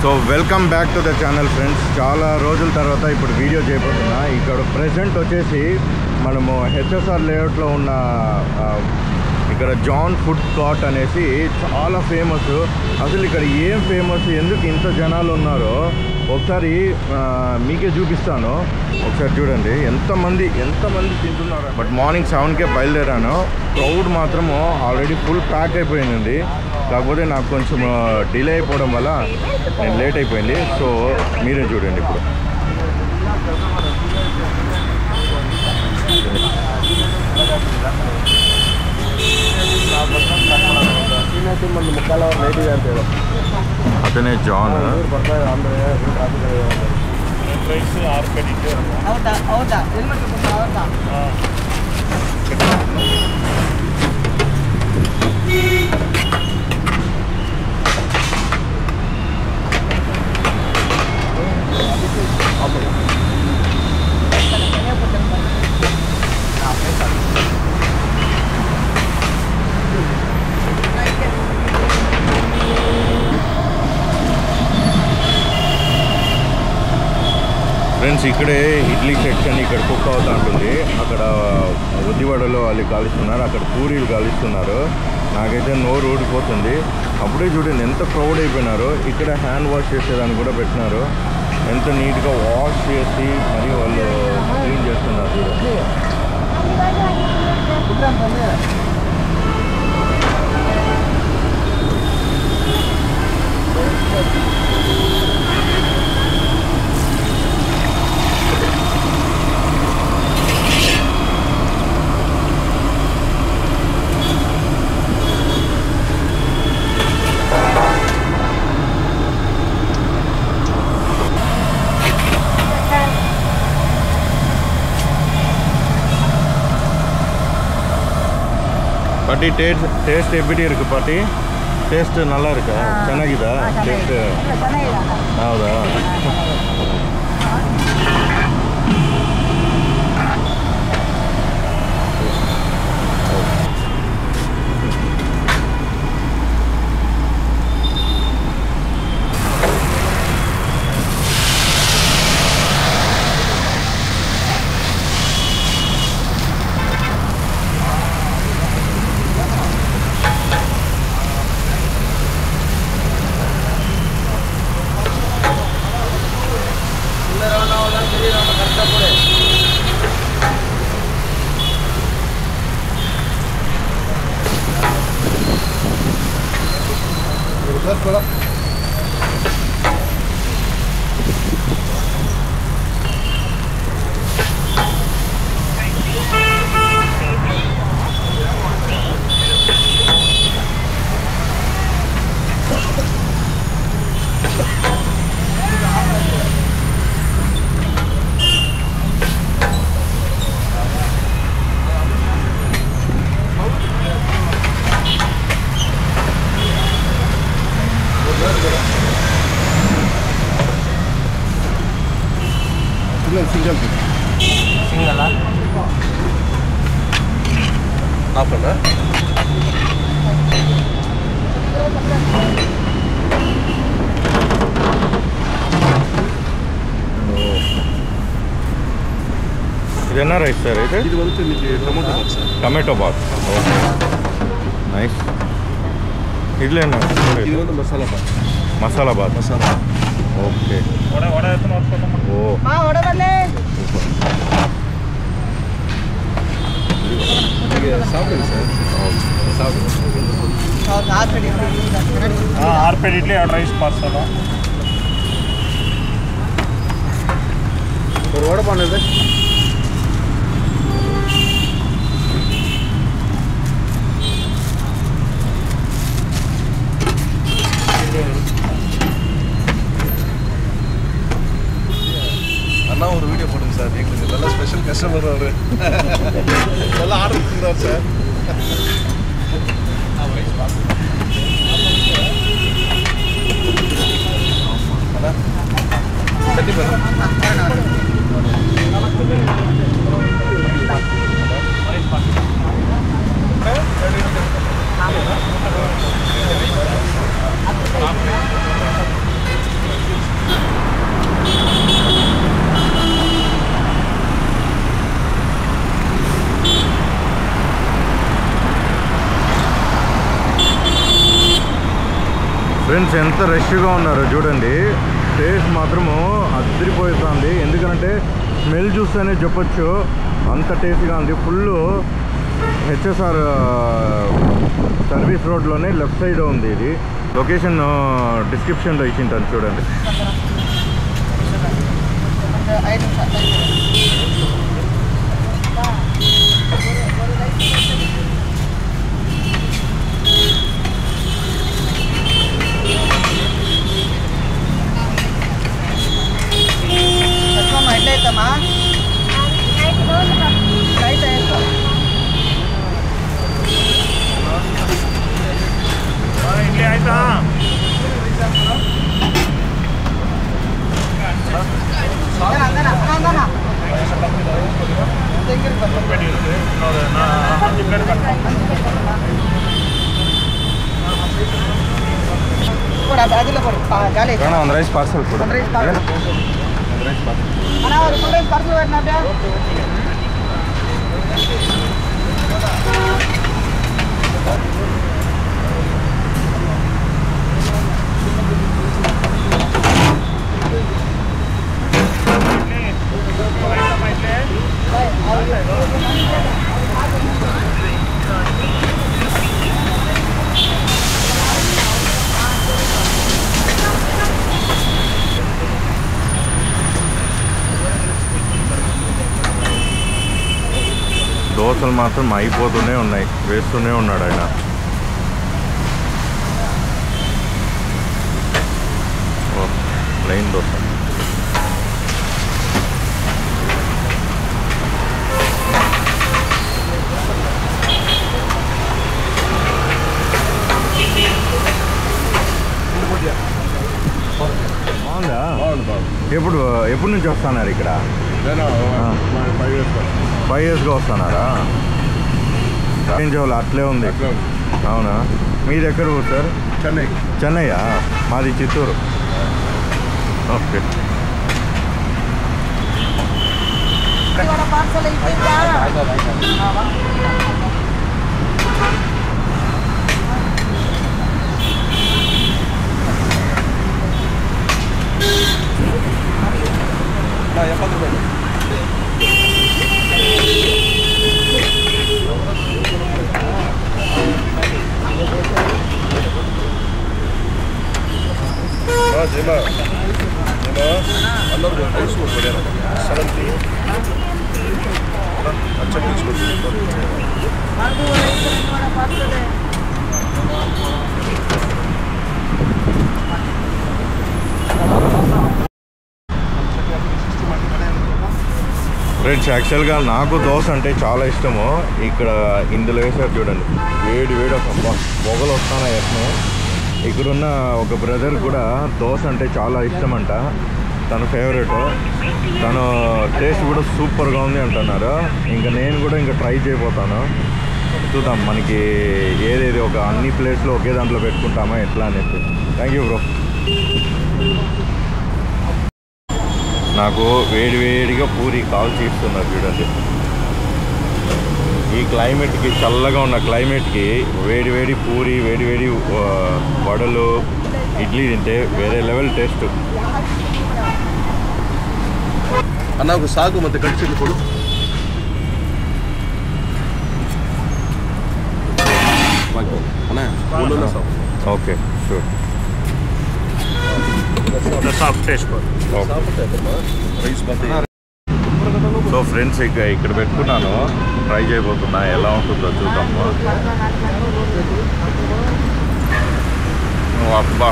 So welcome back to the channel friends. చాలా రోజుల తర్వాత ఇప్పుడు వీడియో చేయబోతున్నా. ఇక్కడ ప్రెజెంట్ వచ్చేసి మనము హెచ్ఎస్ఆర్ లేఅవుట్లో ఉన్న ఇక్కడ జాన్ ఫుడ్ కార్ట్ అనేసి చాలా ఫేమస్. అసలు ఇక్కడ ఏం ఫేమస్, ఎందుకు ఇంత జనాలు ఉన్నారో ఒకసారి మీకే చూపిస్తాను. ఒకసారి చూడండి ఎంతమంది తింటున్నారు. బట్ మార్నింగ్ 7కే బయలుదేరాను. క్రౌడ్ మాత్రము ఆల్రెడీ ఫుల్ ప్యాక్ అయిపోయింది. కాకపోతే నాకు కొంచెం డిలే అయిపోవడం వల్ల నేను లేట్ అయిపోయింది. సో మీరే చూడండి ఇప్పుడు. అతనే జాన్. ఫ్రెండ్స్, ఇక్కడే ఇడ్లీ సెక్షన్ ఇక్కడ కుక్ అవుతూ ఉంటుంది. అక్కడ ఉద్దివడలో వాళ్ళు కాలుస్తున్నారు, అక్కడ పూరీలు కాలుస్తున్నారు. నాకైతే నోరు ఊడిపోతుంది. అప్పుడే చూడండి ఎంత క్రౌడ్ అయిపోయినారో. ఇక్కడ హ్యాండ్ వాష్ చేసేదాన్ని కూడా పెట్టినారు. ఎంత నీట్గా వాష్ చేసి మరి వాళ్ళు క్లీన్ చేస్తున్నారు చూడండి. பாட்டி டேஸ்ட் எப்படி இருக்கு பாட்டி? டேஸ்ட் நல்லா இருக்கா? ಚೆನ್ನಾಗಿದಾ ಟೇಸ್ಟ್? ಹೌದಾ? సింగల్ ఆపండి. ఇదేనా రైస్ సార్? అయితే ఇది వంతు tomato bath sir. Tomato bath, okay, nice. ఇడ్లేనా? ఇది వంతు masala bath. Masala bath, masala, okay. ఓ ಆರ್ಪೇಡ್ ಇಡ್ಲಿ, 2 ರೈಸ್ ಪಾರ್ಸಲ್. ವಡೆ ಮಾಡಿದೆ. அண்ணா ஒரு வீடியோ போடுங்க சார், எங்களுக்கு நல்ல ஸ்பெஷல் கஸ்டமர் அவர் நல்லா ஆர்டர் பண்ணுறாரு சார். கண்டிப்பாக ఫ్రెండ్స్ ఎంత రష్గా ఉన్నారో చూడండి. టేస్ట్ మాత్రము అదిరిపోతుంది. ఎందుకంటే స్మెల్ చూస్తేనే చెప్పొచ్చు అంత టేస్ట్గా ఉంది. ఫుల్ హెచ్ఎస్ఆర్ సర్వీస్ రోడ్లోనే లెఫ్ట్ సైడ్ ఉంది. ఇది లొకేషన్ డిస్క్రిప్షన్లో ఇచ్చింటాను చూడండి. ఇడ్లీ ఆಯ್ತಾ ಒಂದು ರೈಸ್ ಪಾರ್ಸಲ್ ಕೊಡು. దోశలు మాత్రం అయిపోతూనే ఉన్నాయి, వేస్తూనే ఉన్నాడు ఆయన. ప్లెయిన్ దోశ. బాగుందా? ఎప్పుడు నుంచి వస్తున్నారు ఇక్కడ? 5 yearsగా వస్తున్నారా? రాయించవాలి అట్లే ఉంది. అవునా? మీది ఎక్కడ ఊరు సార్? చెన్నయ్యా? మాది చిత్తూరు. ఓకే. ఫ్రెండ్స్, యాక్చువల్గా నాకు దోశ అంటే చాలా ఇష్టము. ఇక్కడ ఇందులో వేసారు చూడండి, వేడి ఒక పొగలు వస్తున్నాయి ఎట్నే. ఇక్కడున్న ఒక బ్రదర్ కూడా దోశ అంటే చాలా ఇష్టమంట, తన ఫేవరెట్. తను టేస్ట్ కూడా సూపర్గా ఉంది అంటున్నారు. ఇంకా నేను కూడా ఇంకా ట్రై చేయబోతాను. చూద్దాం మనకి ఏదేది ఒక అన్ని ప్లేస్లో ఒకే దాంట్లో పెట్టుకుంటామా ఎట్లా అనేసి. Thank you bro. నాకు వేడిగా పూరి కాల్చి ఇస్తున్నారు చూడండి. ఈ క్లైమేట్కి, చల్లగా ఉన్న క్లైమేట్కి వేడి పూరి, వేడి వడలు, ఇడ్లీ తింటే వేరే లెవెల్ టేస్ట్. అన్న ఒక సాగు ಮತ್ತೆ కడిచి కొడు. Okay, sure. సో ఫ్రెండ్స్, ఇక్కడ పెట్టుకున్నాను, ట్రై చేయబోతున్నా, ఎలా ఉంటుందో చూద్దాము. అబ్బా,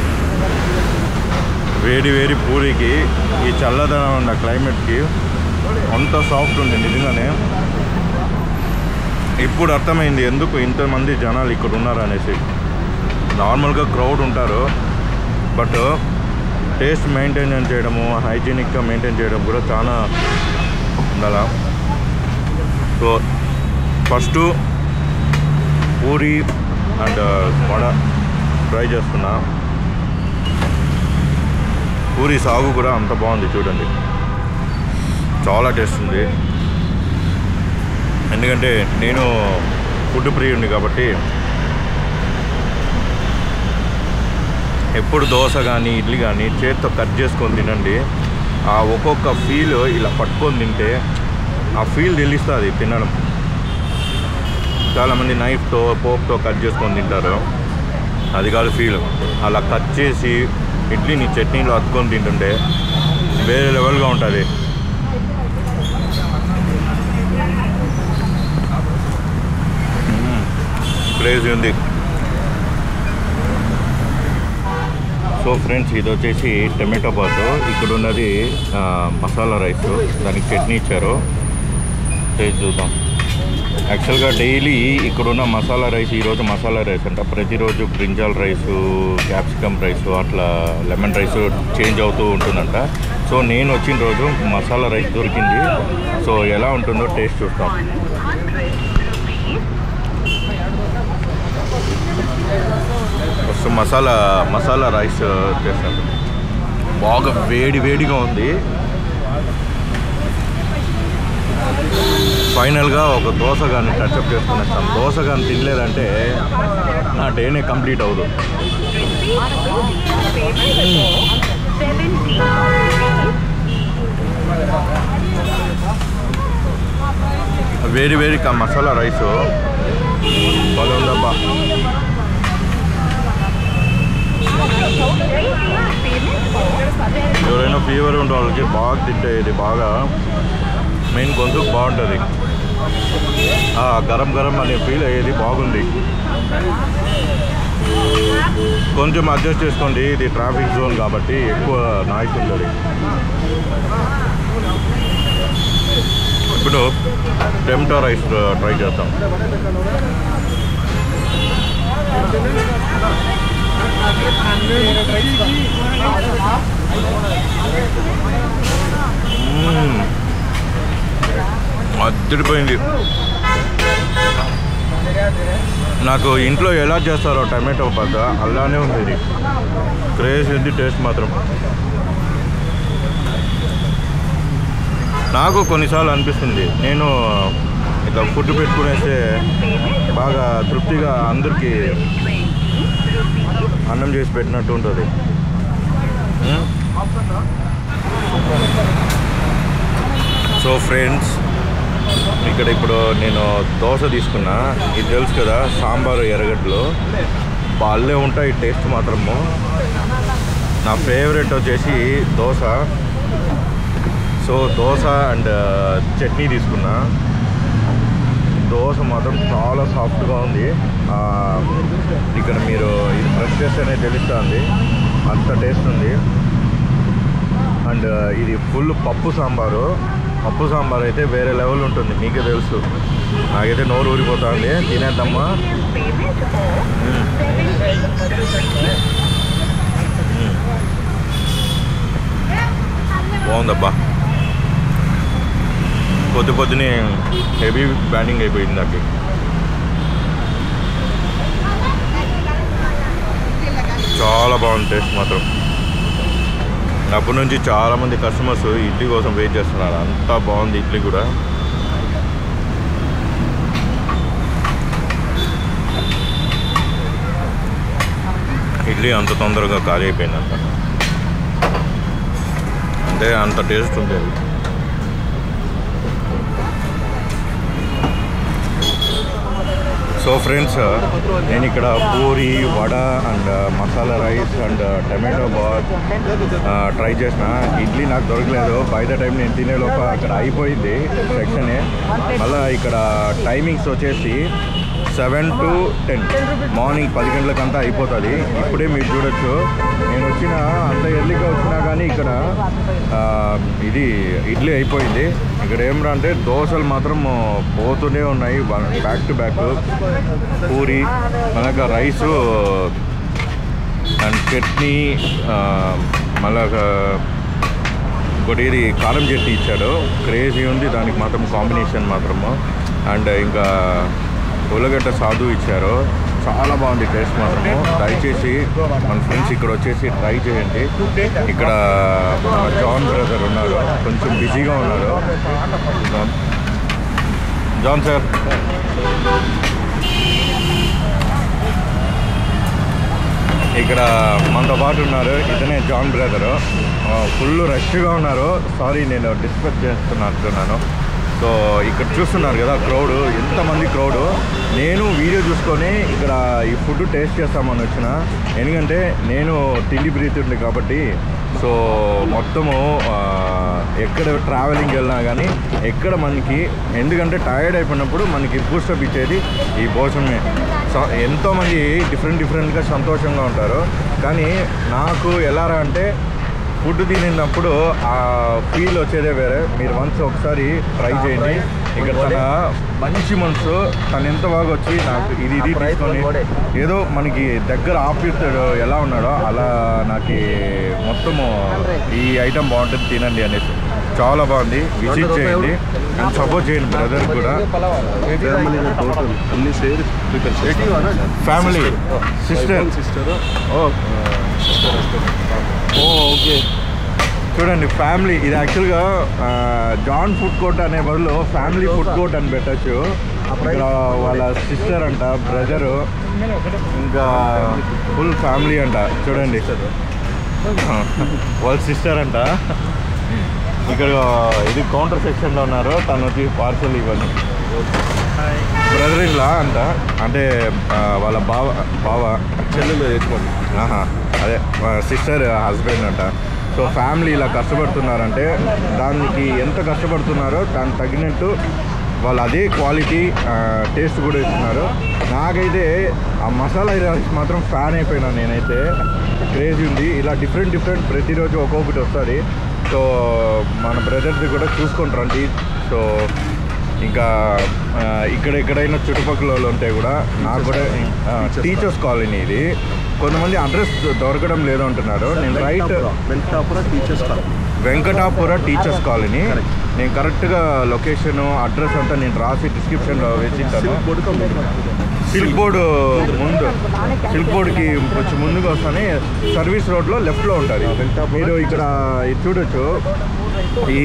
వేడి పూరికి ఈ చల్లదనం ఉన్న క్లైమేట్కి అంత సాఫ్ట్ ఉంది నిజంగానే. ఇప్పుడు అర్థమైంది ఎందుకు ఇంతమంది జనాలు ఇక్కడ ఉన్నారు అనేసి. నార్మల్గా క్రౌడ్ ఉంటారు, బట్ టేస్ట్ మెయింటైన్ చేయడము, హైజీనిక్గా మెయింటైన్ చేయడం కూడా చాలా ఉండాలి. So first puri and vada try చేస్తున్నా. పూరి సాగు కూడా అంత బాగుంది చూడండి, చాలా టేస్ట్ ఉంది. ఎందుకంటే నేను ఫుడ్ ప్రియుడిని కాబట్టి ఎప్పుడు దోశ కానీ ఇడ్లీ కానీ చేతితో కట్ చేసుకొని తినండి. ఆ ఒక్కొక్క ఫీల్ ఇలా పట్టుకొని తింటే ఆ ఫీల్ తెలుస్తుంది తినడం. చాలామంది నైఫ్తో పోక్తో కట్ చేసుకొని తింటారు, అది కాదు ఫీల్. అలా కట్ చేసి ఇడ్లీని చట్నీలో అద్దుకొని తింటుంటే వేరే లెవెల్గా ఉంటుంది. క్రేజీ ఉంది. సో ఫ్రెండ్స్, ఇది వచ్చేసి టమాటో బాత్. ఇక్కడ ఉన్నది మసాలా రైస్, దానికి చట్నీ ఇచ్చారు. టేస్ట్ చూద్దాం. యాక్చువల్గా డైలీ ఇక్కడున్న మసాలా రైస్, ఈరోజు మసాలా రైస్ అంట. ప్రతిరోజు బ్రింజాల్ రైసు, క్యాప్సికమ్ రైసు, అట్లా లెమన్ రైసు చేంజ్ అవుతూ ఉంటుందంట. సో నేను వచ్చిన రోజు మసాలా రైస్ దొరికింది. సో ఎలా ఉంటుందో టేస్ట్ చూస్తాం. ఫస్ట్ మసాలా రైస్ చేస్తాను. బాగా వేడిగా ఉంది. ఫైనల్గా ఒక దోశ కానీ టచ్అప్ చేసుకునేస్తాను. దోశ కానీ తినలేదంటే నా డేనే కంప్లీట్ అవ్వదు. వేడి మసాలా రైసు బాగా ఉందబ్బా. ఎవరైనా ఫీవర్ ఉండే వాళ్ళకి బాగా తింటే ఇది బాగా మెయిన్ గొంతుకు బాగుంటుంది. గరం అనే ఫీల్ అయ్యేది బాగుంది. కొంచెం అడ్జస్ట్ చేసుకోండి, ఇది ట్రాఫిక్ జోన్ కాబట్టి ఎక్కువ నాయిస్ ఉంటుంది. ఇప్పుడు టమాటో రైస్ ట్రై చేద్దాం. అదిరిపోయింది. నాకు ఇంట్లో ఎలా చేస్తారో టమాటో బాత్ అలానే ఉంది. ఇది క్రేజ్ ఉంది. టేస్ట్ మాత్రం నాకు కొన్నిసార్లు అనిపిస్తుంది, నేను ఇట్లా ఫుడ్ పెట్టుకునేస్తే బాగా తృప్తిగా అందరికీ అన్నం చేసి పెట్టినట్టు ఉంటుంది. సో ఫ్రెండ్స్, ఇక్కడ ఇప్పుడు నేను దోశ తీసుకున్నా. ఇది తెలుసు కదా, సాంబారు ఎర్రగడ్డలు బాగాలే ఉంటాయి. టేస్ట్ మాత్రము నా ఫేవరెట్ వచ్చేసి దోశ. సో దోశ అండ్ చట్నీ తీసుకున్నా. దోశ మాత్రం చాలా సాఫ్ట్గా ఉంది. ఇక్కడ మీరు ఇది ప్రెస్ చేస్తేనే తెలుస్తుంది, అంత టేస్ట్ ఉంది. అండ్ ఇది ఫుల్ పప్పు సాంబారు అయితే వేరే లెవెల్ ఉంటుంది. మీకే తెలుసు, నాకైతే నోరు ఊరిపోతుంది. తినేద్దామా? బాగుందబ్బా. పొద్దునే హెవీ బ్యాటింగ్ అయిపోయింది నాకు. చాలా బాగుంది టేస్ట్ మాత్రం. అప్పటి నుంచి చాలామంది కస్టమర్స్ ఇడ్లీ కోసం వెయిట్ చేస్తున్నారు. అంతా బాగుంది ఇడ్లీ కూడా. ఇడ్లీ అంత తొందరగా ఖాళీ అయిపోయిందంట, అంటే అంత టేస్ట్ ఉండేది. సో ఫ్రెండ్స్, నేను ఇక్కడ puri, vada and masala rice and tomato bath try చేసిన. ఇడ్లీ నాకు దొరకలేదు. బై ద టైం నేను తినేలోపు అక్కడ అయిపోయింది సెక్షనే. మళ్ళీ ఇక్కడ టైమింగ్స్ వచ్చేసి 7 to 10, మార్నింగ్ 10 గంటలకంతా అయిపోతుంది. ఇప్పుడే మీరు చూడొచ్చు, నేను వచ్చిన అంత ఎర్లీగా వచ్చినా కానీ ఇక్కడ ఇది ఇడ్లీ అయిపోయింది. ఇక్కడ ఏమరా అంటే దోశలు మాత్రం పోతూనే ఉన్నాయి, బ్యాక్ టు బ్యాక్. పూరి, మనకు రైసు అండ్ చట్నీ, మళ్ళా ఒకటి ఇది కారం చట్నీ ఇచ్చాడు. క్రేజీ ఉంది దానికి మాత్రం కాంబినేషన్ మాత్రము. అండ్ ఇంకా ఉల్లగడ్డ సాదు ఇచ్చారు. చాలా బాగుంది టేస్ట్ మాత్రము. దయచేసి మన ఫ్రెండ్స్ ఇక్కడ వచ్చేసి ట్రై చేయండి. ఇక్కడ జాన్ బ్రదర్ ఉన్నారు, కొంచెం బిజీగా ఉన్నారు. జాన్ సార్, ఇక్కడ మనతో పాటు ఉన్నారు, ఇతనే జాన్ బ్రదరు. ఫుల్ రష్గా ఉన్నారు. సారీ నేను డిస్టర్బ్ చేస్తున్నట్టున్నాను. సో ఇక్కడ చూస్తున్నారు కదా క్రౌడ్, ఎంతమంది క్రౌడ్. నేను వీడియో చూసుకొని ఇక్కడ ఈ ఫుడ్ టేస్ట్ చేస్తామని వచ్చిన, ఎందుకంటే నేను తిండి ప్రీతుడిని కాబట్టి. సో మొత్తము ఎక్కడ ట్రావెలింగ్ వెళ్ళినా కానీ ఎక్కడ మనకి, ఎందుకంటే టైర్డ్ అయిపోయినప్పుడు మనకి బూస్టప్ ఇచ్చేది ఈ భోజనమే. సో ఎంతోమంది డిఫరెంట్గా సంతోషంగా ఉంటారు. కానీ నాకు ఎలారా అంటే ఫుడ్ తినేటప్పుడు ఆ ఫీల్ వచ్చేదే వేరే. మీరు వన్స్ ఒకసారి ట్రై చేయండి. ఇక్కడ తన మంచి మనసు, తను ఎంత బాగా వచ్చి నాకు ఇది తీసుకొని ఏదో మనకి దగ్గర ఆపిస్తాడు ఎలా ఉన్నాడో అలా నాకు మొత్తము ఈ ఐటమ్ బాగుంటుంది తినండి అనేసి. చాలా బాగుంది, విజిట్ చేయండి అండ్ సపోర్ట్ చేయండి బ్రదర్ కూడా. Family sister okay. చూడండి ఫ్యామిలీ, ఇది యాక్చువల్గా జాన్ ఫుడ్ కోర్ట్ అనే బదులు ఫ్యామిలీ ఫుడ్ కోర్ట్ అని పెట్టచ్చు. ఇక్కడ వాళ్ళ సిస్టర్ అంట, బ్రదరు, ఇంకా ఫుల్ ఫ్యామిలీ అంట. చూడండి వాళ్ళ సిస్టర్ అంట. ఇక్కడ ఇది కౌంటర్ సెక్షన్లో ఉన్నారు. తను వచ్చి పార్సల్ ఇవ్వండి. బ్రదర్ ఇన్ లా అంట, అంటే వాళ్ళ బావ చెల్లెలు చేసుకోండి. అదే సిస్టర్ హస్బెండ్ అంట. సో ఫ్యామిలీ ఇలా కష్టపడుతున్నారంటే దానికి ఎంత కష్టపడుతున్నారో దానికి తగినట్టు వాళ్ళు అదే క్వాలిటీ టేస్ట్ కూడా ఇస్తున్నారు. నాకైతే ఆ మసాలా రైస్ మాత్రం ఫ్యాన్ అయిపోయినాను నేనైతే. క్రేజీ ఉంది. ఇలా డిఫరెంట్ ప్రతిరోజు ఒక్కొక్కటి వస్తుంది. సో మన బ్రదర్ది కూడా చూసుకొని రండి. సో ఇంకా ఇక్కడ ఎక్కడైనా చుట్టుపక్కల వాళ్ళు ఉంటే కూడా, నాకు కూడా టీచర్స్ కాలనీ ఇది. కొంతమంది అడ్రస్ దొరకడం లేదు అంటున్నారు. నేను రైట్ వెంకటాపుర టీచర్స్ కాలనీ. నేను కరెక్ట్గా లొకేషన్ అడ్రస్ అంతా నేను రాసి డిస్క్రిప్షన్లో వేసింటాను. సిల్క్ బోర్డు ముందు, సిల్క్ బోర్డుకి కొంచెం ముందుకు వస్తానే సర్వీస్ రోడ్లో లెఫ్ట్లో ఉంటుంది. మీరు ఇక్కడ చూడొచ్చు, ఈ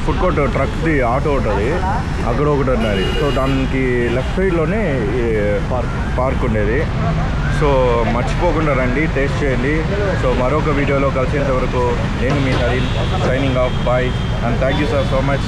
ఫుడ్ కోర్ట్ ట్రక్ది ఆటో ఉంటుంది, అక్కడ ఒకటి ఉన్నది. సో దానికి లెఫ్ట్ సైడ్లోనే పార్క్ ఉండేది. సో మర్చిపోకుండా రండి, టేస్ట్ చేయండి. సో మరొక వీడియోలో కలిసేంత వరకు నేను మీ Hari, signing off. Bye and thank you sir so much.